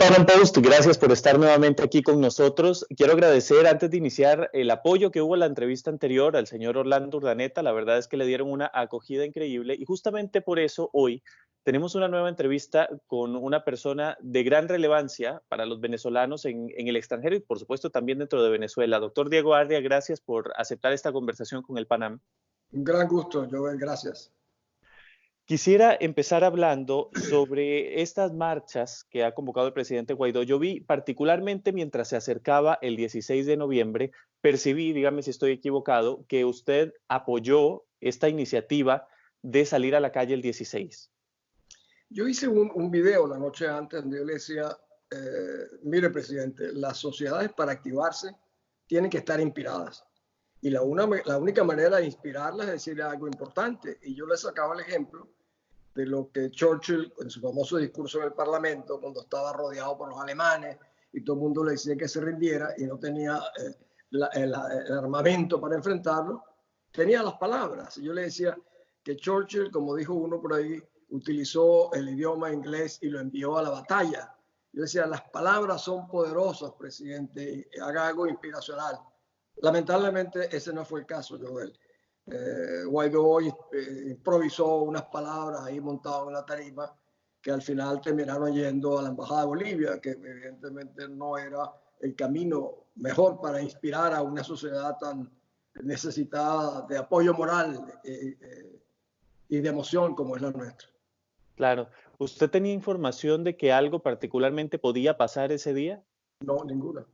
Washington Post, gracias por estar nuevamente aquí con nosotros. Quiero agradecer antes de iniciar el apoyo que hubo en la entrevista anterior al señor Orlando Urdaneta. La verdad es que le dieron una acogida increíble y justamente por eso hoy tenemos una nueva entrevista con una persona de gran relevancia para los venezolanos en el extranjero y por supuesto también dentro de Venezuela. Doctor Diego Arria, gracias por aceptar esta conversación con el Panam. Un gran gusto, Joel, gracias. Quisiera empezar hablando sobre estas marchas que ha convocado el presidente Guaidó. Yo vi particularmente mientras se acercaba el 16 de noviembre, percibí, dígame si estoy equivocado, que usted apoyó esta iniciativa de salir a la calle el 16. Yo hice un video la noche antes donde yo le decía, mire presidente, las sociedades para activarse tienen que estar inspiradas. Y la única manera de inspirarlas es decirle algo importante. Y yo le sacaba el ejemplo de lo que Churchill, en su famoso discurso en el Parlamento, cuando estaba rodeado por los alemanes y todo el mundo le decía que se rindiera y no tenía el armamento para enfrentarlo, tenía las palabras. Y yo le decía que Churchill, como dijo uno por ahí, utilizó el idioma inglés y lo envió a la batalla. Yo decía, las palabras son poderosas, presidente, haga algo inspiracional. Lamentablemente ese no fue el caso, Joel. Guaidó improvisó unas palabras ahí montado en la tarima que al final terminaron yendo a la Embajada de Bolivia, que evidentemente no era el camino mejor para inspirar a una sociedad tan necesitada de apoyo moral y de emoción como es la nuestra. Claro. ¿Usted tenía información de que algo particularmente podía pasar ese día? No, ninguna.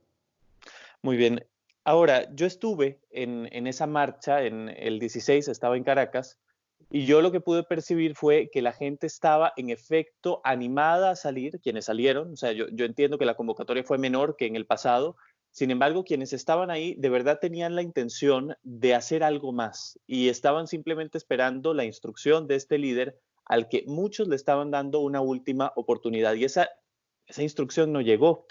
Muy bien. Ahora, yo estuve en esa marcha, en el 16, estaba en Caracas, y yo lo que pude percibir fue que la gente estaba en efecto animada a salir, quienes salieron, o sea, yo entiendo que la convocatoria fue menor que en el pasado, sin embargo, quienes estaban ahí de verdad tenían la intención de hacer algo más y estaban simplemente esperando la instrucción de este líder al que muchos le estaban dando una última oportunidad y esa instrucción no llegó.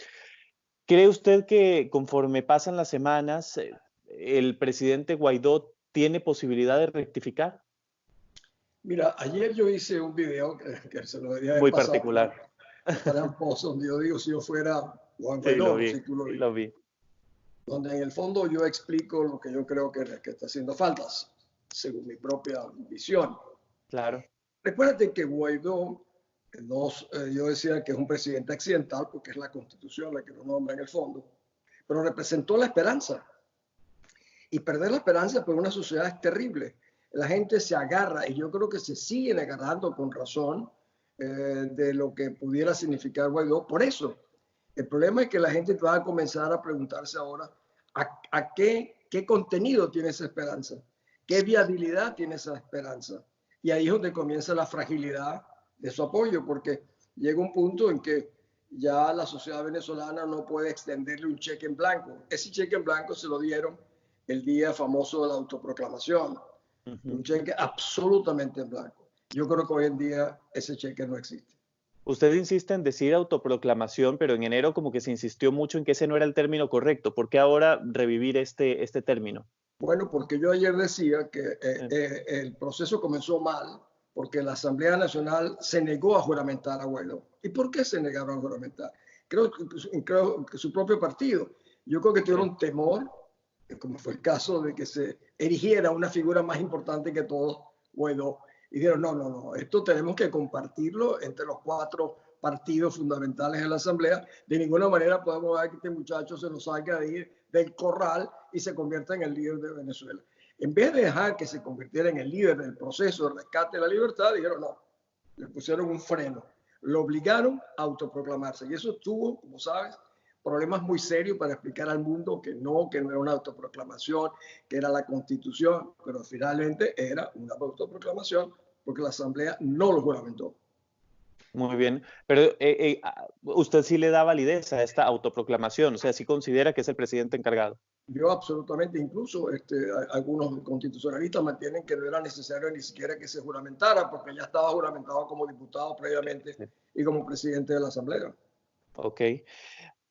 ¿Cree usted que conforme pasan las semanas, el presidente Guaidó tiene posibilidad de rectificar? Mira, ayer yo hice un video que se lo debería haber Muy pasado particular. para un post donde yo digo si yo fuera Juan Sí, Guaidó, lo no vi, sé si tú lo vi, lo vi. donde en el fondo yo explico lo que yo creo que está haciendo faltas, según mi propia visión. Claro. Recuérdate que Guaidó, yo decía que es un presidente accidental porque es la Constitución la que lo nombra en el fondo, pero representó la esperanza. Y perder la esperanza por una sociedad es terrible. La gente se agarra, y yo creo que se siguen agarrando con razón de lo que pudiera significar Guaidó. Por eso, el problema es que la gente va a comenzar a preguntarse ahora a qué contenido tiene esa esperanza, qué viabilidad tiene esa esperanza. Y ahí es donde comienza la fragilidad de su apoyo, porque llega un punto en que ya la sociedad venezolana no puede extenderle un cheque en blanco. Ese cheque en blanco se lo dieron el día famoso de la autoproclamación. Un cheque absolutamente en blanco. Yo creo que hoy en día ese cheque no existe. Usted insiste en decir autoproclamación, pero en enero como que se insistió mucho en que ese no era el término correcto. ¿Por qué ahora revivir este término? Bueno, porque yo ayer decía que el proceso comenzó mal porque la Asamblea Nacional se negó a juramentar a Guaidó. ¿Y por qué se negaron a juramentar? Creo que su propio partido. Yo creo que tuvieron temor, como fue el caso de que se erigiera una figura más importante que todos, Guaidó. Y dijeron, no, esto tenemos que compartirlo entre los 4 partidos fundamentales de la Asamblea. De ninguna manera podemos ver que este muchacho se nos salga de ir del corral y se convierta en el líder de Venezuela. En vez de dejar que se convirtiera en el líder del proceso de rescate de la libertad, dijeron no, le pusieron un freno, lo obligaron a autoproclamarse. Y eso tuvo, como sabes, problemas muy serios para explicar al mundo que no era una autoproclamación, que era la Constitución, pero finalmente era una autoproclamación porque la Asamblea no lo juramentó. Muy bien, pero usted sí le da validez a esta autoproclamación, o sea, sí considera que es el presidente encargado. Yo absolutamente, incluso algunos constitucionalistas mantienen que no era necesario ni siquiera que se juramentara porque ya estaba juramentado como diputado previamente y como presidente de la Asamblea. Ok.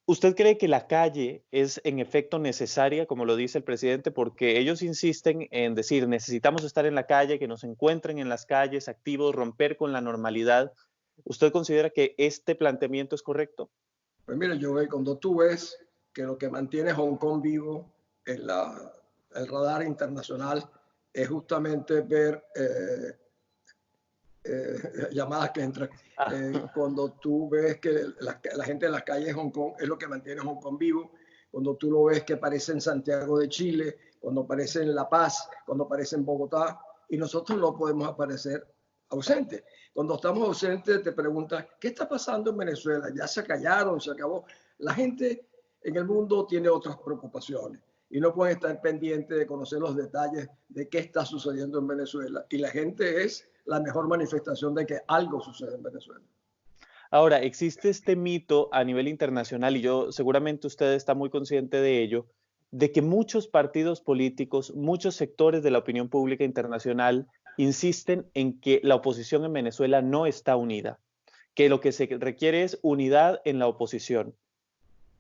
¿Usted cree que la calle es en efecto necesaria, como lo dice el presidente, porque ellos insisten en decir necesitamos estar en la calle, que nos encuentren en las calles activos, romper con la normalidad? ¿Usted considera que este planteamiento es correcto? Pues mira, Joel, cuando tú ves que lo que mantiene Hong Kong vivo en el radar internacional es justamente ver llamadas que entran. Ah, Cuando tú ves que la gente en las calles de Hong Kong es lo que mantiene Hong Kong vivo, cuando tú lo ves que aparece en Santiago de Chile, cuando aparece en La Paz, cuando aparece en Bogotá, y nosotros no podemos aparecer ausentes. Cuando estamos ausentes te preguntas, ¿qué está pasando en Venezuela? ¿Ya se callaron? ¿Se acabó? La gente en el mundo tiene otras preocupaciones y no pueden estar pendientes de conocer los detalles de qué está sucediendo en Venezuela. Y la gente es la mejor manifestación de que algo sucede en Venezuela. ahora, existe este mito a nivel internacional, y yo seguramente usted está muy consciente de ello, de que muchos partidos políticos, muchos sectores de la opinión pública internacional insisten en que la oposición en Venezuela no está unida, que lo que se requiere es unidad en la oposición.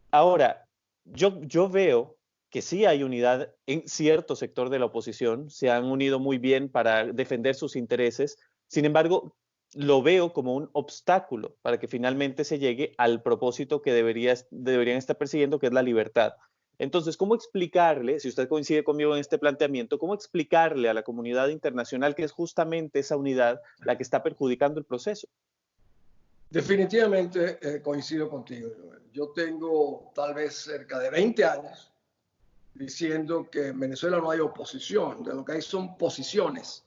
Ahora, yo veo que sí hay unidad en cierto sector de la oposición, se han unido muy bien para defender sus intereses, sin embargo, lo veo como un obstáculo para que finalmente se llegue al propósito que deberían estar persiguiendo, que es la libertad. Entonces, ¿cómo explicarle, si usted coincide conmigo en este planteamiento, cómo explicarle a la comunidad internacional que es justamente esa unidad la que está perjudicando el proceso? Definitivamente coincido contigo, Joel. Yo tengo tal vez cerca de 20 años diciendo que en Venezuela no hay oposición, de lo que hay son posiciones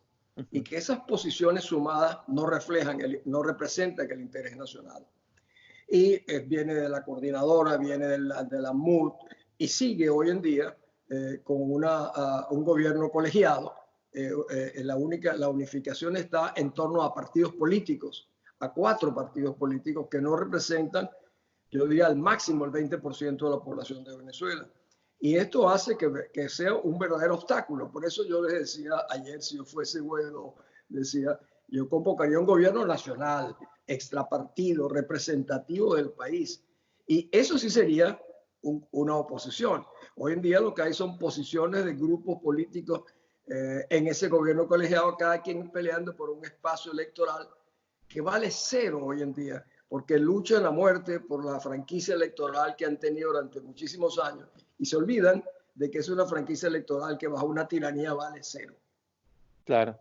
y que esas posiciones sumadas no reflejan, no representan el interés nacional. Y viene de la coordinadora, viene de la MUD y sigue hoy en día con un gobierno colegiado. La unificación está en torno a partidos políticos, a 4 partidos políticos que no representan, yo diría, al máximo el 20% de la población de Venezuela. Y esto hace que sea un verdadero obstáculo. Por eso yo les decía ayer, si yo fuese Guaidó, decía, yo convocaría un gobierno nacional, extrapartido, representativo del país. Y eso sí sería una oposición. Hoy en día lo que hay son posiciones de grupos políticos en ese gobierno colegiado, cada quien peleando por un espacio electoral que vale cero hoy en día, porque luchan a muerte por la franquicia electoral que han tenido durante muchísimos años y se olvidan de que es una franquicia electoral que bajo una tiranía vale cero. Claro.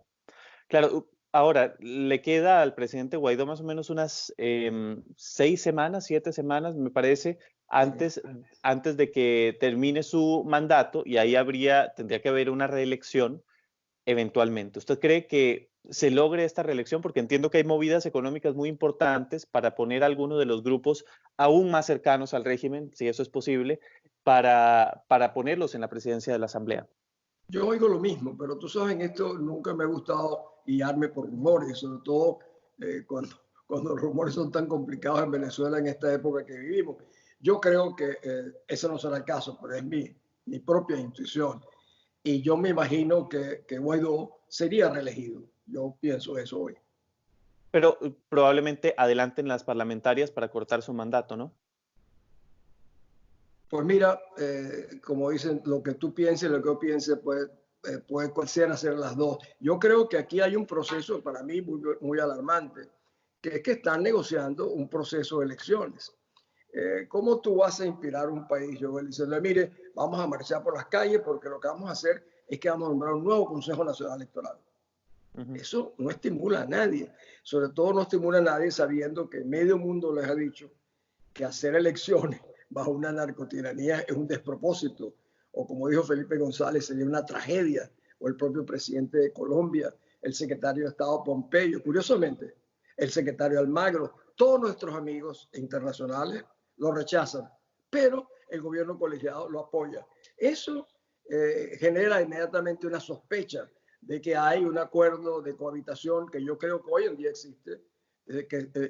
Claro, ahora le queda al presidente Guaidó más o menos unas 6 semanas, 7 semanas, me parece, antes de que termine su mandato y ahí tendría que haber una reelección eventualmente. ¿Usted cree que se logre esta reelección? Porque entiendo que hay movidas económicas muy importantes para poner a algunos de los grupos aún más cercanos al régimen, si eso es posible, para ponerlos en la presidencia de la Asamblea. Yo oigo lo mismo, pero tú sabes, en esto nunca me ha gustado guiarme por rumores, sobre todo cuando los rumores son tan complicados en Venezuela en esta época que vivimos. Yo creo que ese no será el caso, pero es mi propia intuición. Y yo me imagino que Guaidó sería reelegido. Yo pienso eso hoy. Pero probablemente adelanten las parlamentarias para cortar su mandato, ¿no? Pues mira, como dicen, lo que tú pienses, lo que yo piense, puede ser hacer las dos. Yo creo que aquí hay un proceso para mí muy alarmante, que es que están negociando un proceso de elecciones. ¿Cómo tú vas a inspirar un país, Joel? Diciendo, mire, vamos a marchar por las calles porque lo que vamos a hacer es que vamos a nombrar un nuevo Consejo Nacional Electoral. Ujú. Eso no estimula a nadie, sobre todo no estimula a nadie sabiendo que medio mundo les ha dicho que hacer elecciones bajo una narcotiranía es un despropósito, o como dijo Felipe González, sería una tragedia, o el propio presidente de Colombia, el secretario de Estado Pompeyo, curiosamente, el secretario Almagro, todos nuestros amigos internacionales lo rechazan, pero el gobierno colegiado lo apoya. Eso genera inmediatamente una sospecha de que hay un acuerdo de cohabitación que yo creo que hoy en día existe,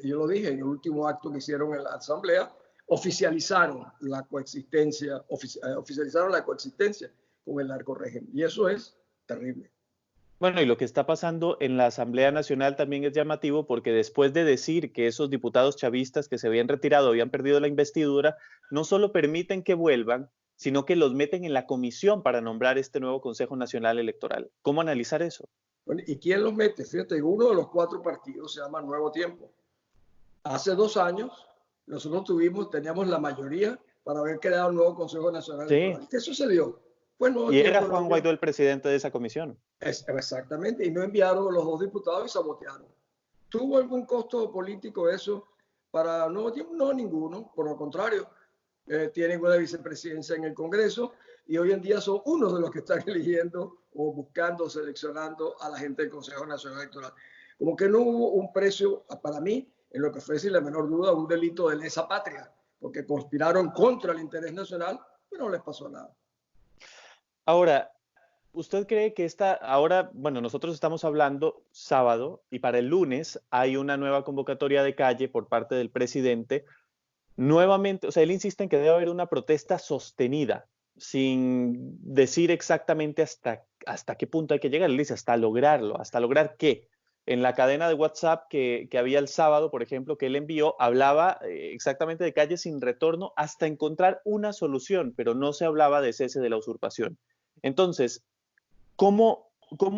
yo lo dije en el último acto que hicieron en la Asamblea, oficializaron la coexistencia, oficializaron la coexistencia con el narcorrégimen. Y eso es terrible. Bueno, y lo que está pasando en la Asamblea Nacional también es llamativo porque después de decir que esos diputados chavistas que se habían retirado habían perdido la investidura, no solo permiten que vuelvan, sino que los meten en la comisión para nombrar este nuevo Consejo Nacional Electoral. ¿Cómo analizar eso? Bueno, ¿y quién los mete? Fíjate, uno de los 4 partidos se llama Nuevo Tiempo. Hace 2 años nosotros teníamos la mayoría para haber creado un nuevo Consejo Nacional Sí, Electoral. ¿Qué sucedió? Fue el nuevo y era tiempo. Juan Guaidó el presidente de esa comisión. Exactamente, y no enviaron los 2 diputados y sabotearon. ¿Tuvo algún costo político eso para Nuevo Tiempo? No, ninguno. Por lo contrario, tienen una vicepresidencia en el Congreso y hoy en día son unos de los que están eligiendo o buscando, seleccionando a la gente del Consejo Nacional Electoral. Como que no hubo un precio, para mí, en lo que fue sin la menor duda un delito de lesa patria, porque conspiraron contra el interés nacional, pero no les pasó nada. Ahora, ¿usted cree que ahora, bueno, nosotros estamos hablando sábado y para el lunes hay una nueva convocatoria de calle por parte del presidente? Nuevamente, o sea, él insiste en que debe haber una protesta sostenida, sin decir exactamente hasta qué punto hay que llegar. Él dice hasta lograrlo, hasta lograr qué. En la cadena de WhatsApp que había el sábado, por ejemplo, que él envió, hablaba exactamente de calle sin retorno hasta encontrar una solución, pero no se hablaba de cese de la usurpación. Entonces, ¿cómo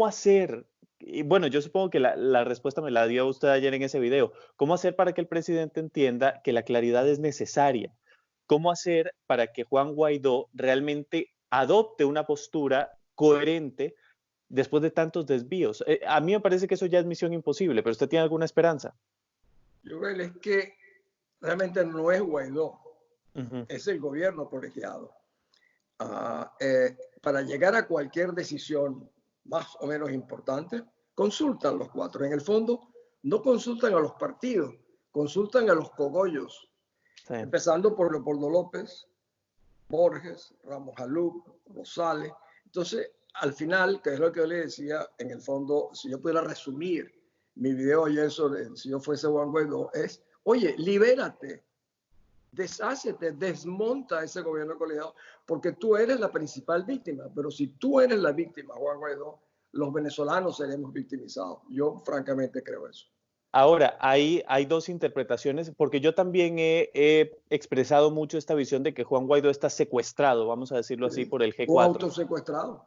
hacer? Y bueno, yo supongo que la respuesta me la dio usted ayer en ese video. ¿Cómo hacer para que el presidente entienda que la claridad es necesaria? ¿Cómo hacer para que Juan Guaidó realmente adopte una postura coherente después de tantos desvíos? A mí me parece que eso ya es misión imposible, pero ¿usted tiene alguna esperanza? Yo creo es que realmente no es Guaidó, Ujú. es el gobierno colegiado. Para llegar a cualquier decisión más o menos importante, consultan los cuatro. En el fondo, no consultan a los partidos, consultan a los cogollos, Sí. empezando por Leopoldo López, Borges, Ramos Jalú, Rosales. Entonces, al final, que es lo que yo le decía, en el fondo, si yo pudiera resumir mi video ayer sobre si yo fuese Juan Guaidó, es, oye, libérate, deshácete, desmonta ese gobierno colegiado, porque tú eres la principal víctima, pero si tú eres la víctima, Juan Guaidó, los venezolanos seremos victimizados. Yo francamente creo eso. Ahora, hay dos interpretaciones, porque yo también he expresado mucho esta visión de que Juan Guaidó está secuestrado, vamos a decirlo así, por el O G4 autosecuestrado.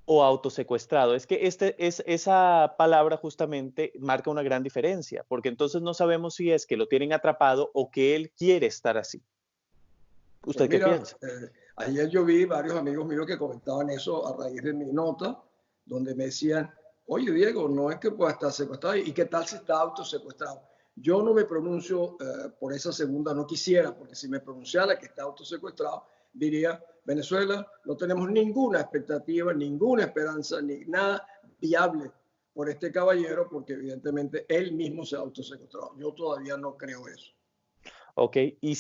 o autosecuestrado. Es que esa palabra justamente marca una gran diferencia, porque entonces no sabemos si es que lo tienen atrapado o que él quiere estar así. Pues ¿Usted qué mira, piensa? ayer yo vi varios amigos míos que comentaban eso a raíz de mi nota, donde me decían, oye Diego, no es que pueda estar secuestrado, ¿y qué tal si está autosecuestrado? Yo no me pronuncio por esa segunda, no quisiera, porque si me pronunciara que está autosecuestrado, diría, Venezuela, no tenemos ninguna expectativa, ninguna esperanza, ni nada viable por este caballero, porque evidentemente él mismo se ha autosecuestrado. Yo todavía no creo eso. Ok, y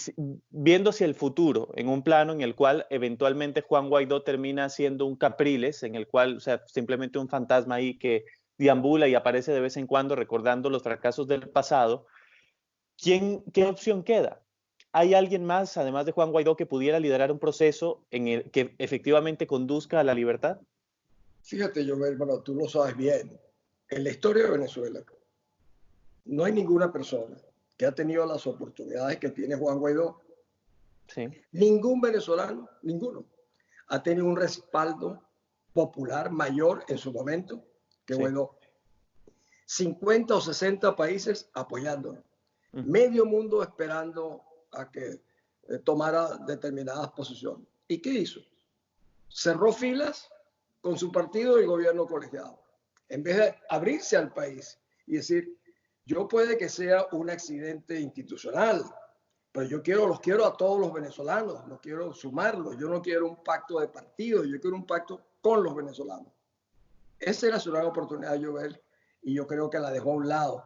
viendo hacia el futuro, en un plano en el cual eventualmente Juan Guaidó termina siendo un Capriles, en el cual, o sea, simplemente un fantasma ahí que deambula y aparece de vez en cuando recordando los fracasos del pasado, ¿qué opción queda? ¿Hay alguien más, además de Juan Guaidó, que pudiera liderar un proceso en el que efectivamente conduzca a la libertad? Fíjate, Joel, bueno, tú lo sabes bien. En la historia de Venezuela no hay ninguna persona que ha tenido las oportunidades que tiene Juan Guaidó. Sí, Ningún venezolano, ninguno, ha tenido un respaldo popular mayor en su momento que sí. Guaidó. 50 o 60 países apoyándolo. Ujú. Medio mundo esperando a que tomara determinadas posiciones. ¿Y qué hizo? Cerró filas con su partido y gobierno colegiado. En vez de abrirse al país y decir, yo puede que sea un accidente institucional, pero los quiero a todos los venezolanos, los quiero sumarlos, yo no quiero un pacto de partido, yo quiero un pacto con los venezolanos. Esa era su gran oportunidad, Joel, y yo creo que la dejó a un lado.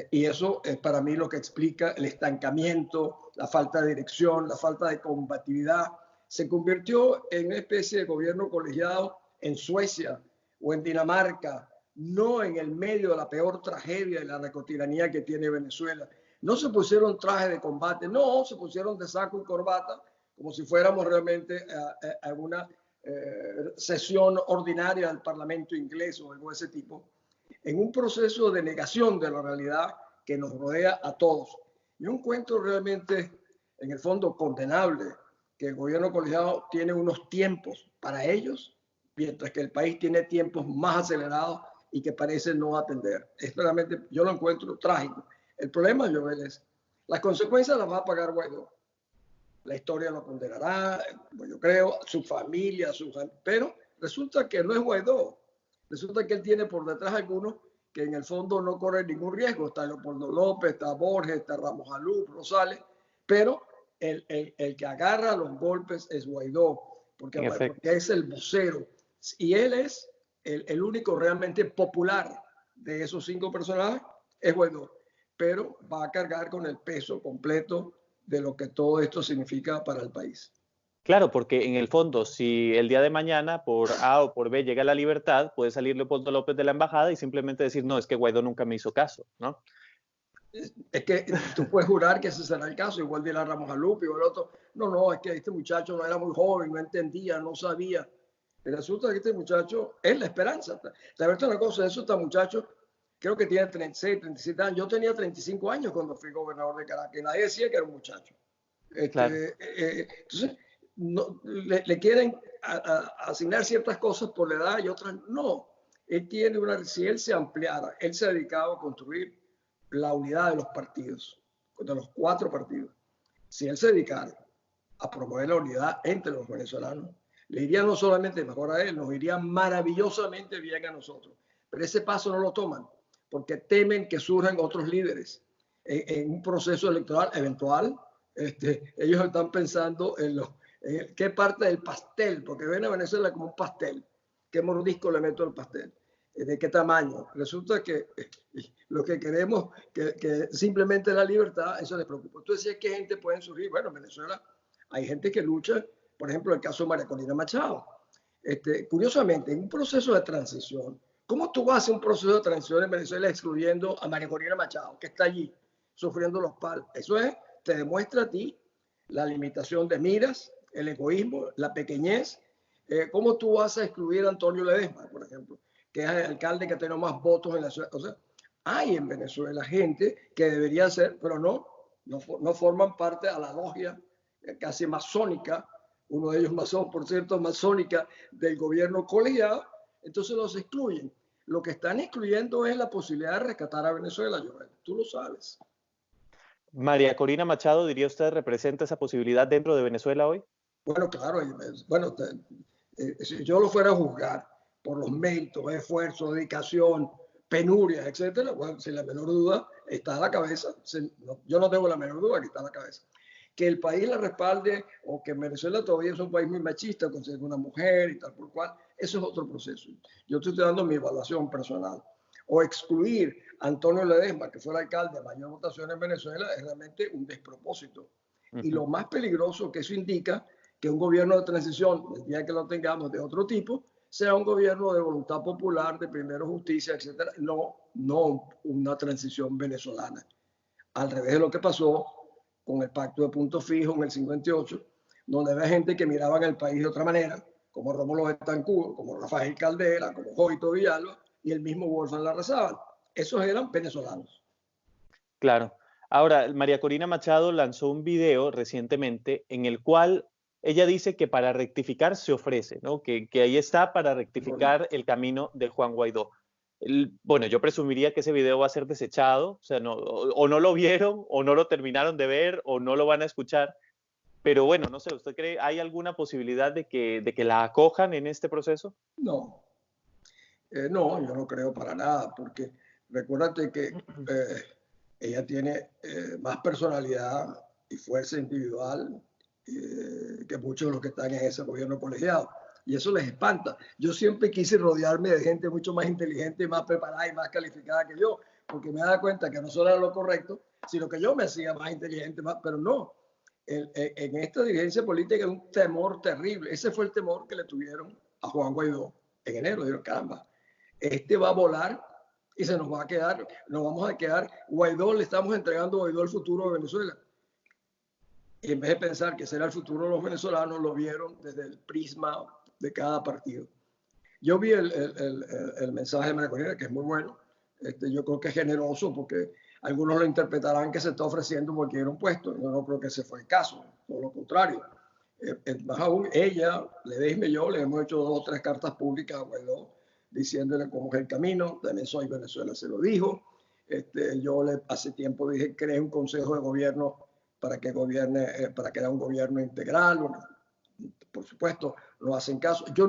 Y eso es para mí lo que explica el estancamiento, la falta de dirección, la falta de combatividad. Se convirtió en una especie de gobierno colegiado en Suecia o en Dinamarca, no en el medio de la peor tragedia de la narcotiranía que tiene Venezuela. No se pusieron trajes de combate, no, se pusieron de saco y corbata, como si fuéramos realmente a una sesión ordinaria del Parlamento inglés o algo de ese tipo, en un proceso de negación de la realidad que nos rodea a todos. Yo encuentro realmente, en el fondo, condenable que el gobierno colegiado tiene unos tiempos para ellos, mientras que el país tiene tiempos más acelerados y que parece no atender. Es realmente, yo lo encuentro trágico. El problema, Joel, es Las consecuencias las va a pagar Guaidó. La historia lo condenará, yo creo, su familia, pero resulta que no es Guaidó. Resulta que él tiene por detrás algunos que en el fondo no corren ningún riesgo. Está Leopoldo López, está Borges, está Ramos Alú, Rosales, pero el que agarra los golpes es Guaidó, porque es el vocero. Y él es el único realmente popular de esos 5 personajes, es Guaidó. Pero va a cargar con el peso completo de lo que todo esto significa para el país. Claro, porque en el fondo, si el día de mañana por A o por B llega la libertad, puede salir Leopoldo López de la embajada y simplemente decir, no, es que Guaidó nunca me hizo caso, ¿no? Es que tú puedes jurar que ese será el caso, igual de la Ramos Alupi o el otro. No, es que este muchacho no era muy joven, no entendía, no sabía. Y resulta que este muchacho es la esperanza. La verdad, una cosa, este muchacho creo que tiene 36, 37 años. Yo tenía 35 años cuando fui gobernador de Caracas y nadie decía que era un muchacho. Claro. Entonces, le quieren asignar ciertas cosas por la edad y otras no. Él tiene si él se ampliara, él se ha dedicado a construir la unidad de los partidos, de los 4 partidos. Si él se dedicara a promover la unidad entre los venezolanos, le iría no solamente mejor a él, nos iría maravillosamente bien a nosotros. Pero ese paso no lo toman porque temen que surjan otros líderes en un proceso electoral eventual. Ellos están pensando en qué parte del pastel, porque ven a Venezuela como un pastel, qué mordisco le meto al pastel, de qué tamaño. Resulta que lo que queremos, que simplemente la libertad, eso les preocupa. Entonces, ¿qué gente pueden surgir? Bueno, en Venezuela hay gente que lucha, por ejemplo, el caso de María Corina Machado. Curiosamente, en un proceso de transición, ¿cómo tú vas a hacer un proceso de transición en Venezuela excluyendo a María Corina Machado, que está allí sufriendo los palos? Eso te demuestra a ti la limitación de miras, el egoísmo, la pequeñez. ¿Cómo tú vas a excluir a Antonio Ledesma, por ejemplo, que es el alcalde que tiene más votos en la ciudad? O sea, hay en Venezuela gente que debería ser, pero no forman parte a la logia casi masónica, uno de ellos masón, por cierto, masónica del gobierno colegiado, entonces los excluyen. Lo que están excluyendo es la posibilidad de rescatar a Venezuela, Joel. Tú lo sabes. María Corina Machado, diría usted, ¿representa esa posibilidad dentro de Venezuela hoy? Bueno, claro, si yo lo fuera a juzgar por los méritos, esfuerzo, dedicación, penurias, etcétera, bueno, sin la menor duda está a la cabeza. Yo no tengo la menor duda que está a la cabeza. Que el país la respalde o que Venezuela todavía es un país muy machista, con una mujer y tal por cual, eso es otro proceso. Yo estoy dando mi evaluación personal. O excluir a Antonio Ledesma, que fue el alcalde de mayor votación en Venezuela, es realmente un despropósito. Y lo más peligroso que eso indica, que un gobierno de transición, el día que lo tengamos de otro tipo, sea un gobierno de voluntad popular, de primero justicia, etcétera, no una transición venezolana. Al revés de lo que pasó con el pacto de punto fijo en el 58, donde había gente que miraba el país de otra manera, como Rómulo Betancourt, como Rafael Caldera, como Joito Villalba y el mismo Wolfgang Larrazábal. Esos eran venezolanos. Claro. Ahora, María Corina Machado lanzó un video recientemente en el cual ella dice que para rectificar se ofrece, ¿no? Que ahí está para rectificar el camino de Juan Guaidó. Bueno, yo presumiría que ese video va a ser desechado, o sea, o no lo vieron, o no lo terminaron de ver, o no lo van a escuchar. Pero bueno, no sé, ¿usted cree hay alguna posibilidad de que la acojan en este proceso? No, no, yo no creo para nada, porque recuérdate que ella tiene más personalidad y fuerza individual que muchos de los que están en ese gobierno colegiado. Y eso les espanta. Yo siempre quise rodearme de gente mucho más inteligente, más preparada y más calificada que yo, porque me da cuenta que no solo era lo correcto, sino que yo me hacía más inteligente, pero no. En esta dirigencia política hay un temor terrible. Ese fue el temor que le tuvieron a Juan Guaidó en enero. Dijeron, caramba, este va a volar y se nos va a quedar, nos vamos a quedar. Guaidó, le estamos entregando a Guaidó el futuro de Venezuela. Y en vez de pensar que será el futuro de los venezolanos, lo vieron desde el prisma de cada partido. Yo vi el mensaje de María Corina, que es muy bueno. Yo creo que es generoso porque algunos lo interpretarán que se está ofreciendo cualquier un puesto. Yo no creo que ese fue el caso, todo lo contrario. Más aún, ella, Ledesma y yo le hemos hecho 2 o 3 cartas públicas a Guaidó diciéndole cómo es el camino. También Soy Venezuela se lo dijo. Yo hace tiempo dije, creé un consejo de gobierno para que gobierne, para crear un gobierno integral. Bueno, por supuesto, no hacen caso. Yo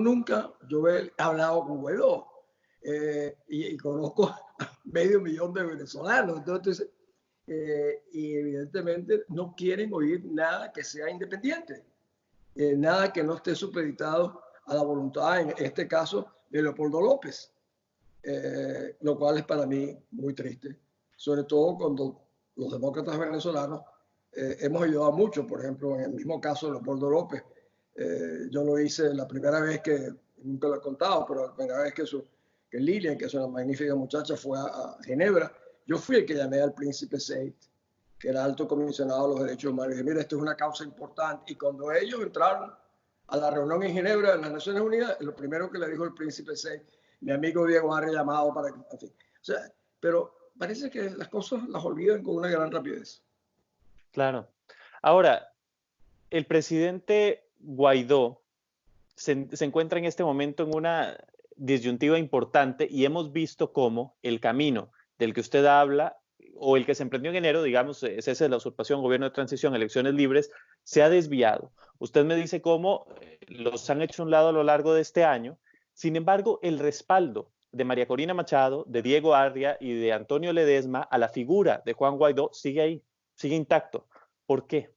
he hablado con Guaidó y conozco a medio millón de venezolanos. Entonces, y evidentemente no quieren oír nada que sea independiente, nada que no esté supeditado a la voluntad, en este caso, de Leopoldo López, lo cual es para mí muy triste, sobre todo cuando los demócratas venezolanos hemos ayudado mucho. Por ejemplo, en el mismo caso de Leopoldo López, yo lo hice la primera vez que, nunca lo he contado, pero la primera vez que Lilian, que es una magnífica muchacha, fue a Ginebra, yo fui el que llamé al príncipe Said, que era alto comisionado de los derechos humanos, y dije, mira, esto es una causa importante. Y cuando ellos entraron a la reunión en Ginebra, en las Naciones Unidas, lo primero que le dijo el príncipe Said, mi amigo Diego ha llamado para que, en fin. O sea, pero parece que las cosas las olvidan con una gran rapidez. Claro. Ahora, el presidente Guaidó se encuentra en este momento en una disyuntiva importante y hemos visto cómo el camino del que usted habla o el que se emprendió en enero, digamos, es ese de la usurpación, gobierno de transición, elecciones libres, se ha desviado. Usted me dice cómo los han hecho a un lado a lo largo de este año. Sin embargo, el respaldo de María Corina Machado, de Diego Arria y de Antonio Ledesma a la figura de Juan Guaidó sigue ahí, sigue intacto. ¿Por qué?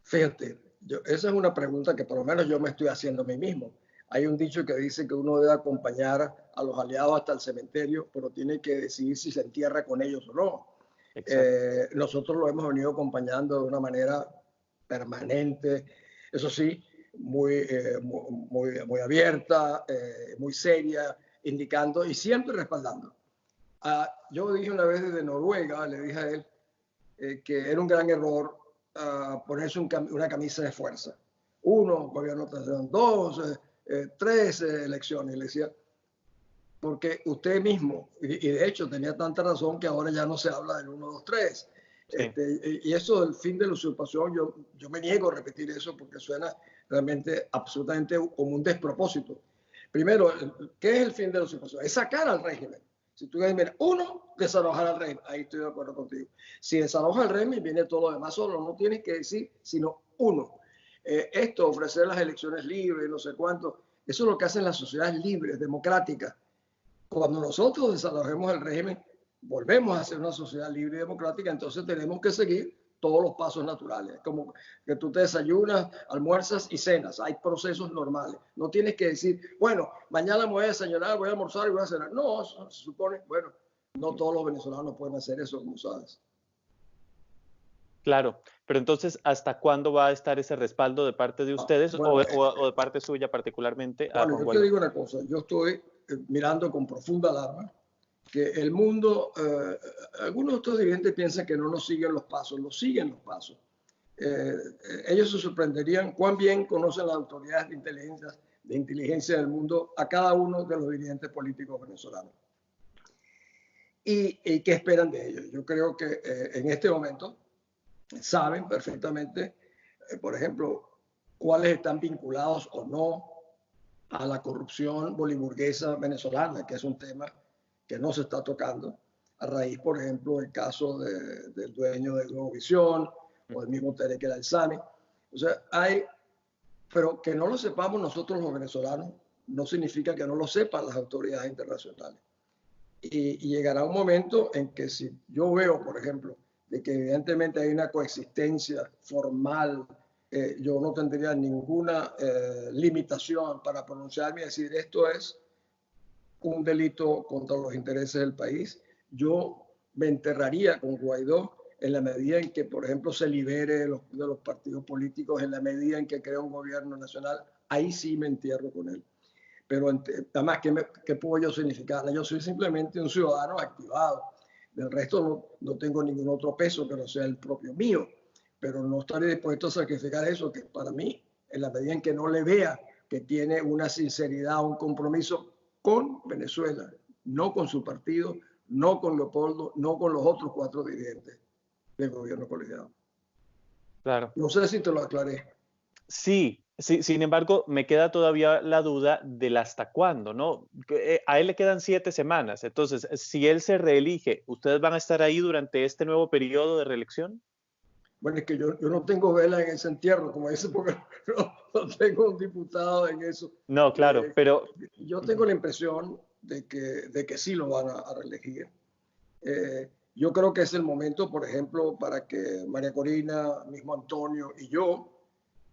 Fíjate, esa es una pregunta que por lo menos yo me estoy haciendo a mí mismo. Hay un dicho que dice que uno debe acompañar a los aliados hasta el cementerio, pero tiene que decidir si se entierra con ellos o no. Nosotros lo hemos venido acompañando de una manera permanente, eso sí, muy abierta, muy seria, indicando y siempre respaldando. Yo dije una vez desde Noruega, le dije a él que era un gran error ponerse una camisa de fuerza. 1, gobierno de transición; 2, 3 elecciones. Le decía, porque usted mismo, y de hecho tenía tanta razón que ahora ya no se habla del 1, 2, 3. Sí. Y eso del fin de la usurpación, yo me niego a repetir eso porque suena realmente absolutamente como un despropósito. Primero, ¿qué es el fin de la usurpación? Es sacar al régimen. Si tú dices, mira, 1, desalojar al régimen, ahí estoy de acuerdo contigo. Si desaloja al régimen, viene todo lo demás solo, no tienes que decir, sino 1. Esto, ofrecer las elecciones libres, no sé cuánto, eso es lo que hacen las sociedades libres, democráticas. Cuando nosotros desalojemos el régimen, volvemos a ser una sociedad libre y democrática, entonces tenemos que seguir todos los pasos naturales, como que tú te desayunas, almuerzas y cenas. Hay procesos normales. No tienes que decir, bueno, mañana me voy a desayunar, voy a almorzar y voy a cenar. No, se supone, bueno, no todos los venezolanos pueden hacer eso, como sabes. Claro, pero entonces, ¿hasta cuándo va a estar ese respaldo de parte de ustedes o de parte suya particularmente? Bueno, yo te digo una cosa, yo estoy mirando con profunda alarma que el mundo, algunos de estos dirigentes piensan que no nos siguen los pasos, nos siguen los pasos. Ellos se sorprenderían cuán bien conocen las autoridades de inteligencia del mundo a cada uno de los dirigentes políticos venezolanos. ¿Y qué esperan de ellos? Yo creo que en este momento saben perfectamente, por ejemplo, cuáles están vinculados o no a la corrupción boliburguesa venezolana, que es un tema que no se está tocando, a raíz, por ejemplo, del caso del dueño de Globovisión o el mismo Tarek El Aissami. O sea, pero que no lo sepamos nosotros los venezolanos no significa que no lo sepan las autoridades internacionales. Y llegará un momento en que si yo veo, por ejemplo, de que evidentemente hay una coexistencia formal, yo no tendría ninguna limitación para pronunciarme y decir esto es un delito contra los intereses del país. Yo me enterraría con Guaidó en la medida en que, por ejemplo, se libere de los partidos políticos, en la medida en que crea un gobierno nacional, ahí sí me entierro con él. Pero además, ¿qué puedo yo significar? Yo soy simplemente un ciudadano activado. Del resto no tengo ningún otro peso que no sea el propio mío. Pero no estaré dispuesto a sacrificar eso, que para mí, en la medida en que no le vea que tiene una sinceridad, un compromiso con Venezuela, no con su partido, no con Leopoldo, no con los otros 4 dirigentes del gobierno colegiado. Claro. No sé si te lo aclaré. Sí, Sí, sin embargo, me queda todavía la duda del hasta cuándo, ¿no? A él le quedan 7 semanas. Entonces, si él se reelige, ¿ustedes van a estar ahí durante este nuevo periodo de reelección? Bueno, es que yo no tengo vela en ese entierro, como dice, porque no tengo un diputado en eso. No, claro, Eh, pero yo tengo ujú, la impresión de que sí lo van a reelegir. Yo creo que es el momento, por ejemplo, para que María Corina, mismo Antonio y yo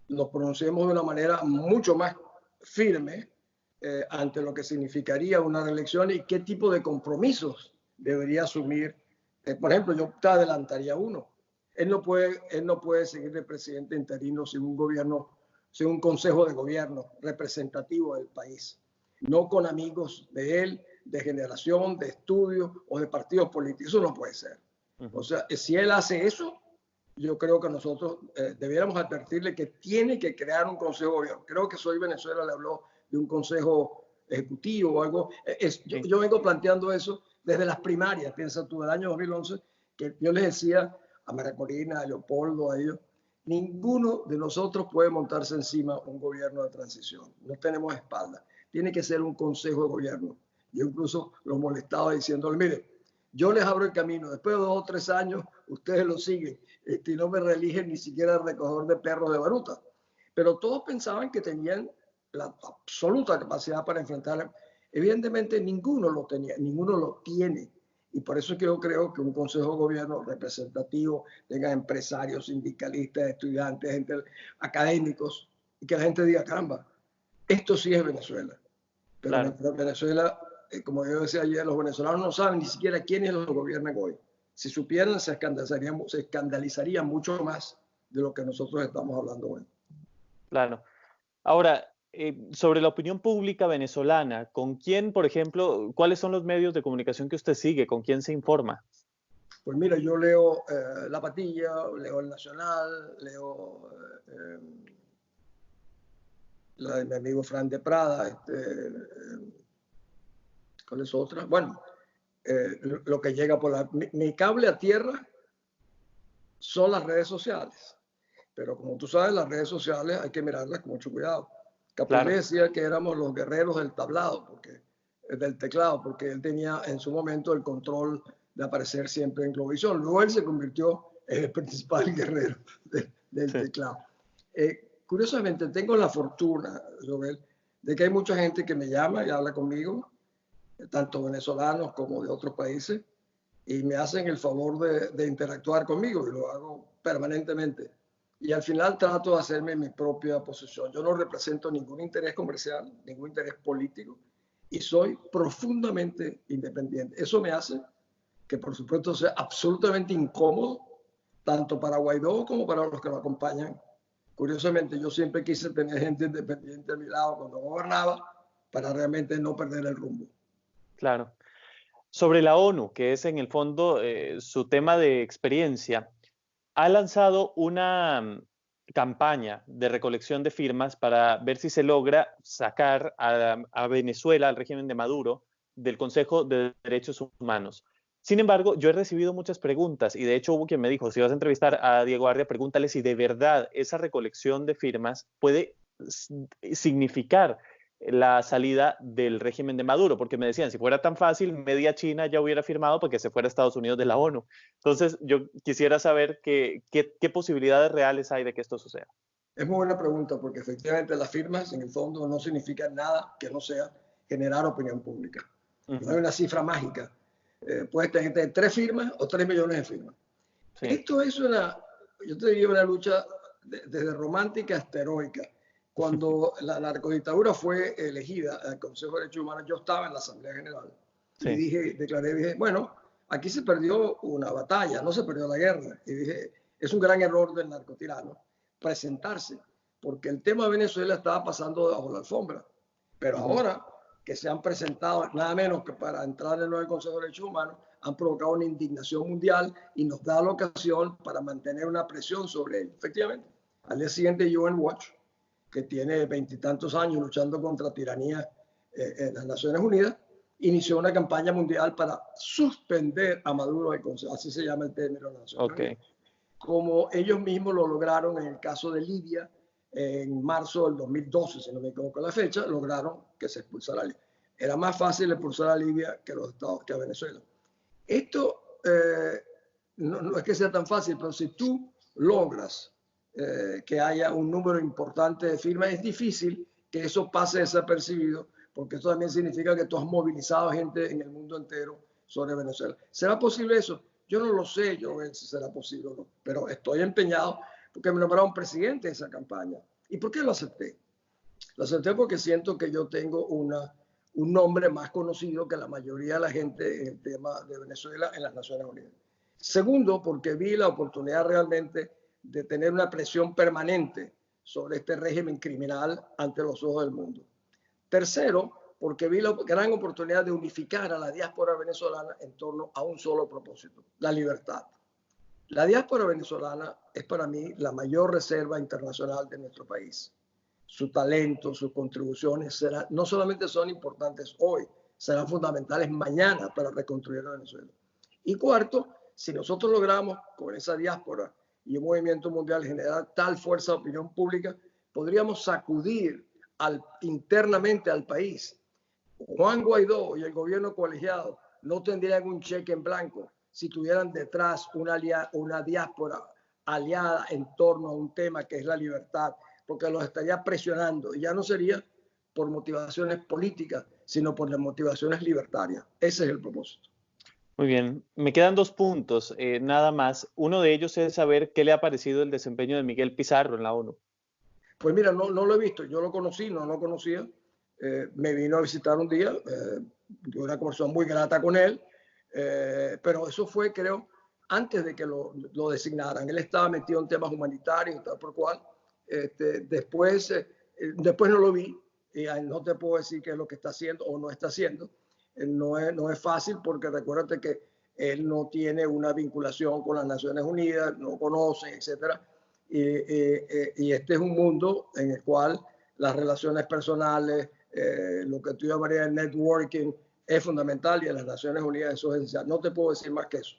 nos pronunciemos de una manera mucho más firme ante lo que significaría una reelección y qué tipo de compromisos debería asumir. Por ejemplo, yo te adelantaría uno. Él no puede seguir de presidente interino sin un gobierno, sin un consejo de gobierno representativo del país, no con amigos de él, de generación, de estudio o de partidos políticos. Eso no puede ser. O ujú, sea, si él hace eso, yo creo que nosotros debiéramos advertirle que tiene que crear un consejo de gobierno. Creo que Soy Venezuela le habló de un consejo ejecutivo o algo. sí, Yo vengo planteando eso desde las primarias, piensa tú, del año 2011, que yo les decía a María Corina, a Leopoldo, a ellos, ninguno de nosotros puede montarse encima un gobierno de transición. No tenemos espalda. Tiene que ser un consejo de gobierno. Yo incluso los molestaba diciéndole, mire, yo les abro el camino. Después de 2 o 3 años, ustedes lo siguen. Y no me reeligen ni siquiera el recogedor de perros de Baruta. Pero todos pensaban que tenían la absoluta capacidad para enfrentar. Evidentemente, ninguno lo tenía, ninguno lo tiene. Y por eso es que yo creo que un consejo de gobierno representativo tenga empresarios, sindicalistas, estudiantes, gente, académicos, y que la gente diga, caramba, esto sí es Venezuela. Pero claro. Venezuela, como yo decía ayer, los venezolanos no saben ni siquiera quiénes los gobiernan hoy. Si supieran, se escandalizarían mucho más de lo que nosotros estamos hablando hoy. Claro. Ahora, sobre la opinión pública venezolana, ¿con quién, por ejemplo, cuáles son los medios de comunicación que usted sigue? ¿Con quién se informa? Pues mira, yo leo La Patilla, leo El Nacional, leo la de mi amigo Fran de Prada, ¿cuál es otra? Bueno, lo que llega por mi cable a tierra son las redes sociales. Pero como tú sabes, las redes sociales hay que mirarlas con mucho cuidado. Capulli Claro, decía que éramos los guerreros del tablado, del teclado, porque él tenía en su momento el control de aparecer siempre en Globovisión. Luego él se convirtió en el principal guerrero del sí. teclado. Curiosamente, tengo la fortuna, Joel, de que hay mucha gente que me llama y habla conmigo, tanto venezolanos como de otros países, y me hacen el favor de interactuar conmigo y lo hago permanentemente. Y al final trato de hacerme mi propia posición. Yo no represento ningún interés comercial, ningún interés político y soy profundamente independiente. Eso me hace que, por supuesto, sea absolutamente incómodo, tanto para Guaidó como para los que lo acompañan. Curiosamente, yo siempre quise tener gente independiente a mi lado cuando gobernaba para realmente no perder el rumbo. Claro. Sobre la ONU, que es en el fondo su tema de experiencia, ha lanzado una campaña de recolección de firmas para ver si se logra sacar a Venezuela, al régimen de Maduro, del Consejo de Derechos Humanos. Sin embargo, yo he recibido muchas preguntas y de hecho hubo quien me dijo, si vas a entrevistar a Diego Arria, pregúntale si de verdad esa recolección de firmas puede significar la salida del régimen de Maduro, porque me decían, si fuera tan fácil, media China ya hubiera firmado para que se fuera a Estados Unidos de la ONU. Entonces, yo quisiera saber qué posibilidades reales hay de que esto suceda. Es muy buena pregunta porque efectivamente las firmas en el fondo no significan nada que no sea generar opinión pública. Uh No hay -huh. una cifra mágica. Puedes tener 3 firmas o 3 millones de firmas. Sí, Esto es yo te diría, una lucha desde romántica hasta heroica. Cuando la narcodictadura fue elegida al Consejo de Derechos Humanos, yo estaba en la Asamblea General y sí, dije, bueno, aquí se perdió una batalla, no se perdió la guerra. Y dije, es un gran error del narcotirano presentarse, porque el tema de Venezuela estaba pasando debajo la alfombra. Pero uh -huh. ahora que se han presentado, nada menos que para entrar en el Consejo de Derechos Humanos, han provocado una indignación mundial y nos da la ocasión para mantener una presión sobre él. Efectivamente, al día siguiente UN Watch, que tiene 20 y tantos años luchando contra tiranía en las Naciones Unidas, inició una campaña mundial para suspender a Maduro del Consejo, así se llama el término de las Naciones Ok, Unidas, como ellos mismos lo lograron en el caso de Libia, en marzo del 2012, si no me equivoco la fecha, lograron que se expulsara a Libia. Era más fácil expulsar a Libia que a Venezuela. Esto no es que sea tan fácil, pero si tú logras que haya un número importante de firmas, es difícil que eso pase desapercibido, porque eso también significa que tú has movilizado gente en el mundo entero sobre Venezuela. ¿Será posible eso? Yo no lo sé, yo si será posible o no, pero estoy empeñado porque me nombraron presidente de esa campaña. ¿Y por qué lo acepté? Lo acepté porque siento que yo tengo un nombre más conocido que la mayoría de la gente en el tema de Venezuela en las Naciones Unidas. Segundo, porque vi la oportunidad realmente de tener una presión permanente sobre este régimen criminal ante los ojos del mundo. Tercero, porque vi la gran oportunidad de unificar a la diáspora venezolana en torno a un solo propósito, la libertad. La diáspora venezolana es para mí la mayor reserva internacional de nuestro país. Su talento, sus contribuciones no solamente son importantes hoy, serán fundamentales mañana para reconstruir a Venezuela. Y cuarto, si nosotros logramos con esa diáspora y un movimiento mundial generar tal fuerza de opinión pública, podríamos sacudir internamente al país. Juan Guaidó y el gobierno colegiado no tendrían un cheque en blanco si tuvieran detrás una diáspora aliada en torno a un tema que es la libertad, porque los estaría presionando y ya no sería por motivaciones políticas, sino por las motivaciones libertarias. Ese es el propósito. Muy bien, me quedan 2 puntos, nada más. Uno de ellos es saber qué le ha parecido el desempeño de Miguel Pizarro en la ONU. Pues mira, no lo he visto, yo lo conocí, no lo conocía, me vino a visitar un día, tuve una conversación muy grata con él, pero eso fue, creo, antes de que lo designaran. Él estaba metido en temas humanitarios, tal por cual. Después no lo vi, y no te puedo decir qué es lo que está haciendo o no está haciendo. No es fácil porque recuérdate que él no tiene una vinculación con las Naciones Unidas, no conoce, etcétera. Y este es un mundo en el cual las relaciones personales, lo que tú llamarías el networking, es fundamental y en las Naciones Unidas eso es esencial. No te puedo decir más que eso.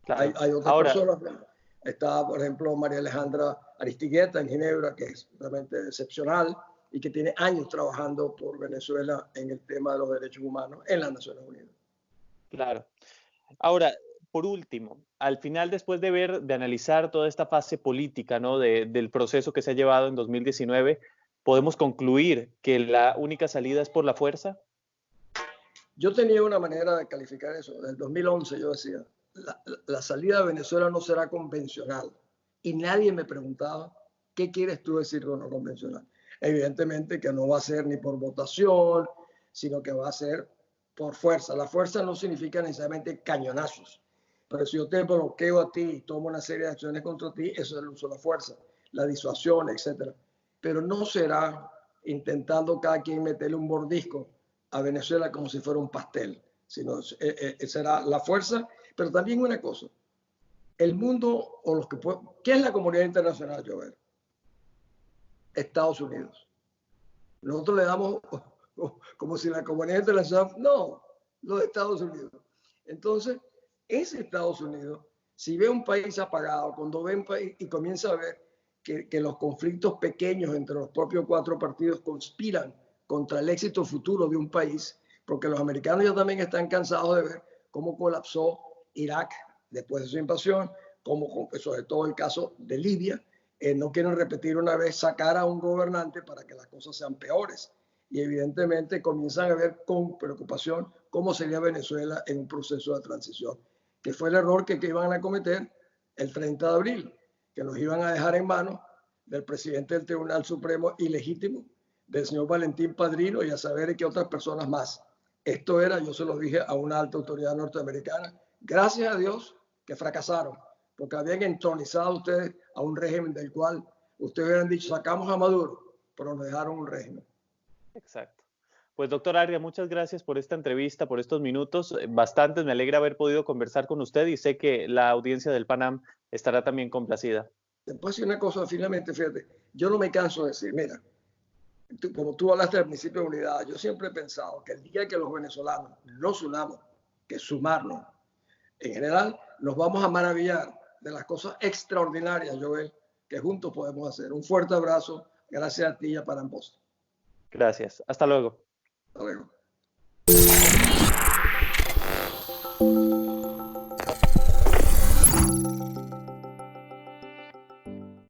Claro. Hay otras personas. Está, por ejemplo, María Alejandra Aristigueta en Ginebra, que es realmente excepcional y que tiene años trabajando por Venezuela en el tema de los derechos humanos en las Naciones Unidas. Claro. Ahora, por último, al final, después de analizar toda esta fase política, ¿no? del proceso que se ha llevado en 2019, ¿podemos concluir que la única salida es por la fuerza? Yo tenía una manera de calificar eso. En el 2011 yo decía, la salida de Venezuela no será convencional. Y nadie me preguntaba, ¿qué quieres tú decir con no convencional? Evidentemente que no va a ser ni por votación, sino que va a ser por fuerza. La fuerza no significa necesariamente cañonazos. Pero si yo te bloqueo a ti y tomo una serie de acciones contra ti, eso es el uso de la fuerza, la disuasión, etc. Pero no será intentando cada quien meterle un mordisco a Venezuela como si fuera un pastel, sino será la fuerza. Pero también una cosa, el mundo o los que pueden, ¿qué es la comunidad internacional, Joel? Estados Unidos. Nosotros le damos como si la comunidad internacional, no, los Estados Unidos. Entonces, ese Estados Unidos, si ve un país apagado, cuando ve un país y comienza a ver que los conflictos pequeños entre los propios 4 partidos conspiran contra el éxito futuro de un país, porque los americanos ya también están cansados de ver cómo colapsó Irak después de su invasión, como sobre todo el caso de Libia. No quieren repetir una vez sacar a un gobernante para que las cosas sean peores. Y evidentemente comienzan a ver con preocupación cómo sería Venezuela en un proceso de transición, que fue el error que iban a cometer el 30 de abril, que nos iban a dejar en manos del presidente del Tribunal Supremo ilegítimo, del señor Valentín Padrino y a saber qué otras personas más. Esto era, yo se lo dije a una alta autoridad norteamericana, gracias a Dios que fracasaron, porque habían entronizado ustedes a un régimen del cual ustedes hubieran dicho, sacamos a Maduro, pero nos dejaron un régimen. Exacto. Pues doctor Arias, muchas gracias por esta entrevista, por estos minutos. Bastantes, me alegra haber podido conversar con usted y sé que la audiencia del Panam estará también complacida. Después una cosa, finalmente, fíjate, yo no me canso de decir, mira, como tú hablaste del principio de unidad, yo siempre he pensado que el día que los venezolanos nos unamos, que sumarnos, en general, nos vamos a maravillar de las cosas extraordinarias, Joel, que juntos podemos hacer. Un fuerte abrazo Gracias a ti y a para ambos. Gracias. Hasta luego. Hasta luego.